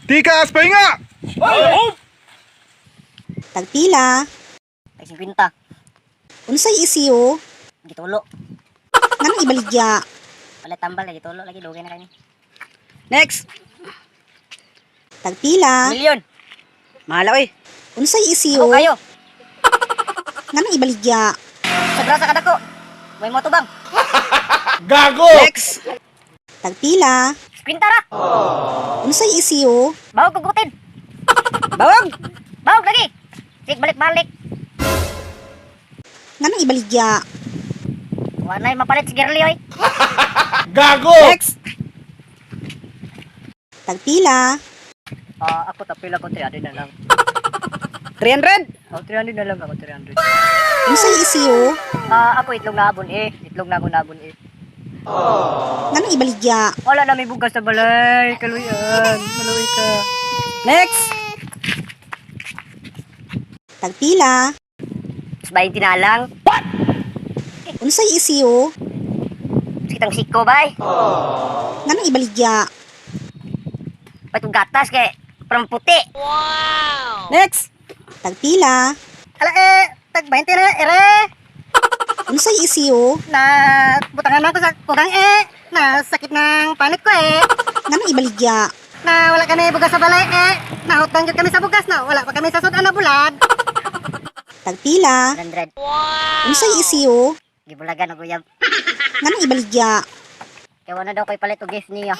Tikas, pahinga! Tagpila. Ay 50. Unsay isiyo? Gitulo. Nganong ibaligya? Wala tambal lagi tulo lagi dugay na kami. Next. Tagpila. Milyon. Mahala oy. Unsay Ako isiyo? kayo. Nganong ibaligya? Sobra sa kadako. May mo tubang. Gago! Next. Tagpila. 50 ra. Unsay isiyo? Bawog kugutin. Bawag. Bawog lagi. Sik balik-balik. Nganong ibaligya? Wanay mapalit si Girly oy. Gago! Next. Tagpila. Ako tapila ko 300 na lang. 300. 300 na lang ako 300. Unsay isiyo? Ako itlog na abon eh. Itlog na ako na abon eh. Nganong ibaligya? Wala na may bugas sa balay. Kaluyan. Maluwi ka. Next. Tagpila. 20 na lang. Unsay isiyo? Kitang siko bay. Nganong ibaligya? Patong gatas kay parang puti. Next. Tagpila. Ala tag 20 na ere. Unsay isiyo? Na butangan ako sa kurang na sakit ng panit ko Nganong ibaligya? na wala kami bugas sa balay nahutang jud kami sa bugas na wala pa kami sa sudan na bulad. Tagpila. 100 Unsay isiyo? gibulagan og uyab Nganong ibaligya? kay wala daw koy palit og gift niya.